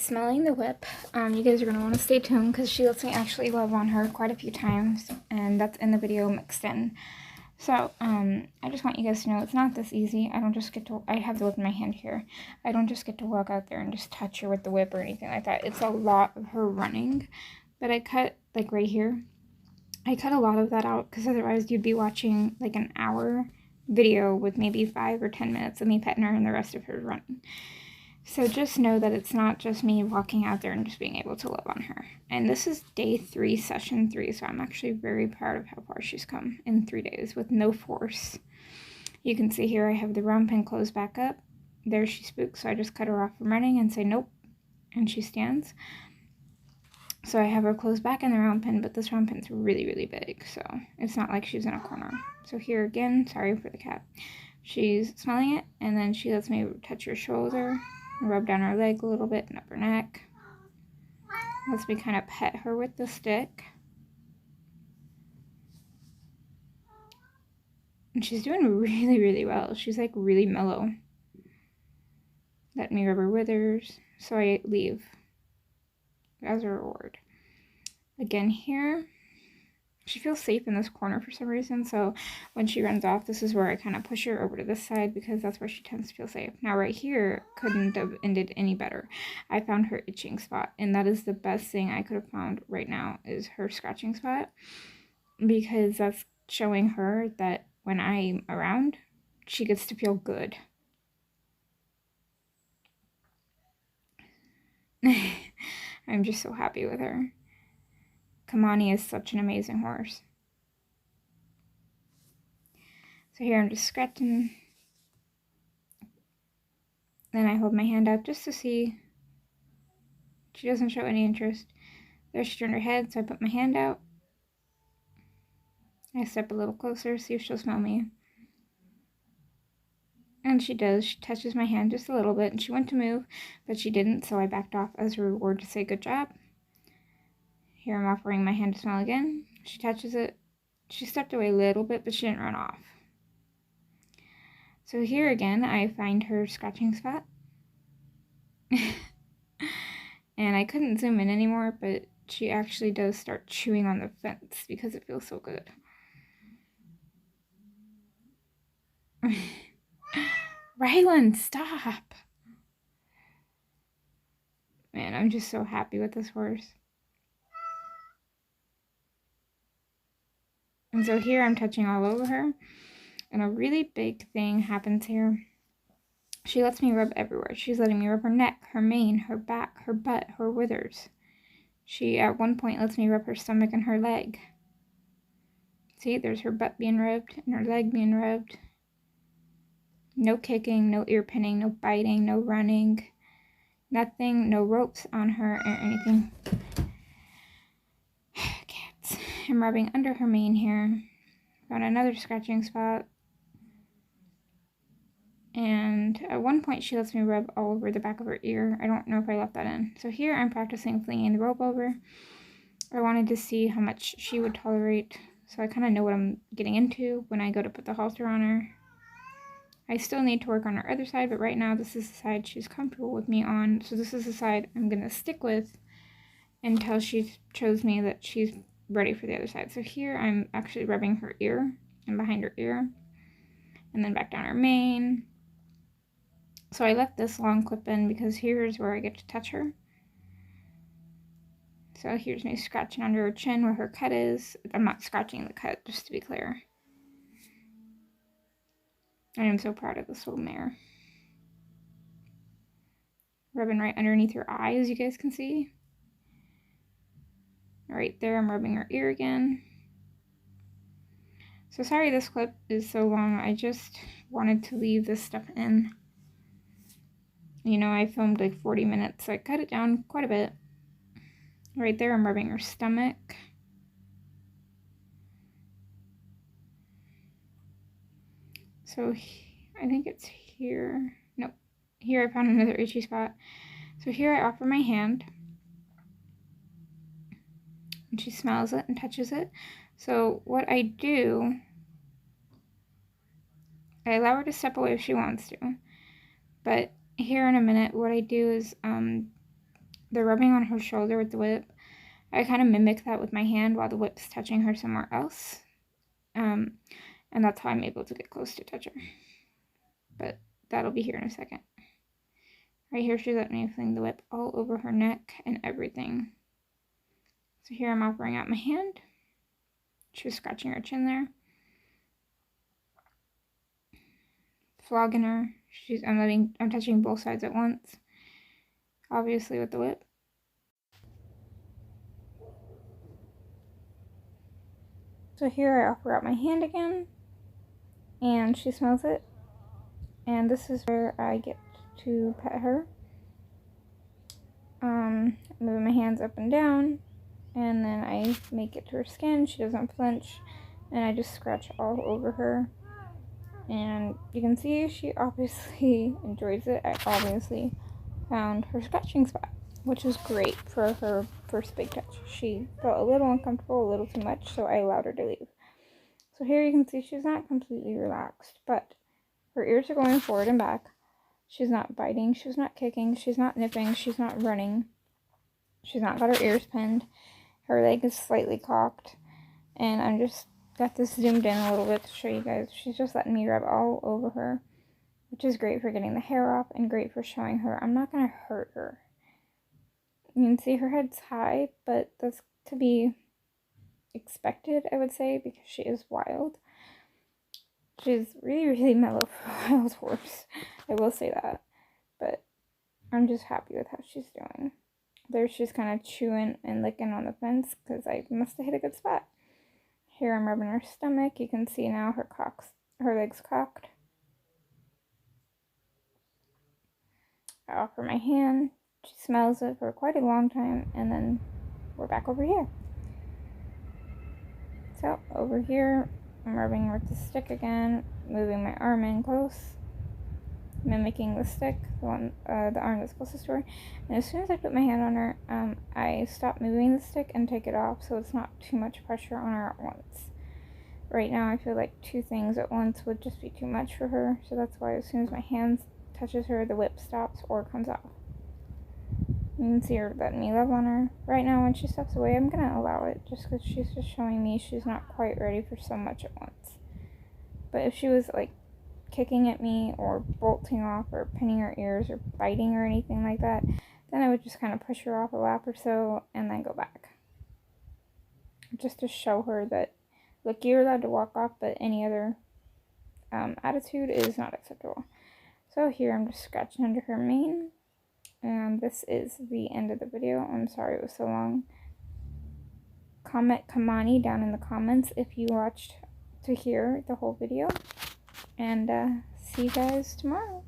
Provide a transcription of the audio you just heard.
smelling the whip. You guys are going to want to stay tuned because she lets me actually love on her quite a few times, and that's in the video mixed in. So, I just want you guys to know it's not this easy. I don't just get to, I have the whip in my hand here. I don't just get to walk out there and just touch her with the whip or anything like that. It's a lot of her running, but I cut, like right here, I cut a lot of that out because otherwise you'd be watching like an hour video with maybe 5 or 10 minutes of me petting her and the rest of her running. So just know that it's not just me walking out there and just being able to love on her. And this is day 3, session 3, so I'm actually very proud of how far she's come in 3 days with no force. You can see here I have the round pin closed back up. There she spooks, so I just cut her off from running and say nope, and she stands. So I have her closed back in the round pin, but this round pin's really, really big, so it's not like she's in a corner. So here again, sorry for the cat. She's smelling it, and then she lets me touch her shoulder, rub down her leg a little bit and up her neck. Lets me kind of pet her with the stick. And she's doing really, really well. She's like really mellow. Let me rub her withers, so I leave as a reward. Again here, she feels safe in this corner for some reason, so when she runs off, this is where I kind of push her over to this side because that's where she tends to feel safe. Now right here couldn't have ended any better. I found her itching spot, and that is the best thing I could have found right now is her scratching spot, because that's showing her that when I'm around, she gets to feel good. I'm just so happy with her. Kamani is such an amazing horse. So here I'm just scratching. Then I hold my hand out just to see. She doesn't show any interest. There she turned her head, so I put my hand out. I step a little closer, see if she'll smell me. And she does. She touches my hand just a little bit, and she went to move, but she didn't, so I backed off as a reward to say good job. Here I'm offering my hand to smell again. She touches it. She stepped away a little bit, but she didn't run off. So here again, I find her scratching spot. And I couldn't zoom in anymore, but she actually does start chewing on the fence because it feels so good. Rylan, stop! Man, I'm just so happy with this horse. And so here I'm touching all over her, and a really big thing happens here. She lets me rub everywhere. She's letting me rub her neck, her mane, her back, her butt, her withers. She at one point lets me rub her stomach and her leg. See, there's her butt being rubbed and her leg being rubbed. No kicking, no ear pinning, no biting, no running, nothing, no ropes on her or anything. Cats. I'm rubbing under her mane here. Found another scratching spot. And at one point she lets me rub all over the back of her ear. I don't know if I left that in. So here I'm practicing flinging the rope over. I wanted to see how much she would tolerate, so I kind of know what I'm getting into when I go to put the halter on her. I still need to work on her other side, but right now this is the side she's comfortable with me on. So this is the side I'm going to stick with until she shows me that she's ready for the other side. So here I'm actually rubbing her ear and behind her ear, and then back down her mane. So I left this long clip in because here's where I get to touch her. So here's me scratching under her chin where her cut is. I'm not scratching the cut, just to be clear. I am so proud of this little mare. Rubbing right underneath her eye, as you guys can see. Right there, I'm rubbing her ear again. So sorry this clip is so long. I just wanted to leave this stuff in. You know, I filmed like 40 minutes, so I cut it down quite a bit. Right there, I'm rubbing her stomach. So I think it's here. Nope. Here I found another itchy spot. So here I offer my hand. And she smells it and touches it. So what I do, I allow her to step away if she wants to. But here in a minute, what I do is they're rubbing on her shoulder with the whip. I kind of mimic that with my hand while the whip's touching her somewhere else. And that's how I'm able to get close to touch her. But that'll be here in a second. Right here, she's letting me fling the whip all over her neck and everything. So here I'm offering out my hand. She's scratching her chin there. Flogging her. I'm touching both sides at once. Obviously with the whip. So here I offer out my hand again. And she smells it. And this is where I get to pet her. Moving my hands up and down. And then I make it to her skin. She doesn't flinch. And I just scratch all over her. And you can see she obviously enjoys it. I obviously found her scratching spot, which is great for her first big touch. She felt a little uncomfortable, a little too much, so I allowed her to leave. So here you can see she's not completely relaxed, but her ears are going forward and back. She's not biting, she's not kicking, she's not nipping, she's not running. She's not got her ears pinned. Her leg is slightly cocked, and I'm just got this zoomed in a little bit to show you guys. She's just letting me rub all over her, which is great for getting the hair off and great for showing her I'm not going to hurt her. You can see her head's high, but that's to be expected, I would say, because she is wild. She's really, really mellow for a wild horse. I will say that. But I'm just happy with how she's doing. There she's kind of chewing and licking on the fence because I must have hit a good spot. Here I'm rubbing her stomach. You can see now her legs cocked. I offer my hand. She smells it for quite a long time, and then we're back over here. So over here, I'm rubbing with the stick again, moving my arm in close, mimicking the stick, the arm that's closest to her. And as soon as I put my hand on her, I stop moving the stick and take it off so it's not too much pressure on her at once. Right now I feel like 2 things at once would just be too much for her, so that's why as soon as my hand touches her, the whip stops or comes off. You can see her letting me love on her. Right now when she steps away, I'm going to allow it just because she's just showing me she's not quite ready for so much at once. But if she was like kicking at me or bolting off or pinning her ears or biting or anything like that, then I would just kind of push her off a lap or so and then go back. Just to show her that, look, you're allowed to walk off, but any other attitude is not acceptable. So here I'm just scratching under her mane. And this is the end of the video. I'm sorry it was so long. Comment Kamani down in the comments if you watched to hear the whole video. And see you guys tomorrow.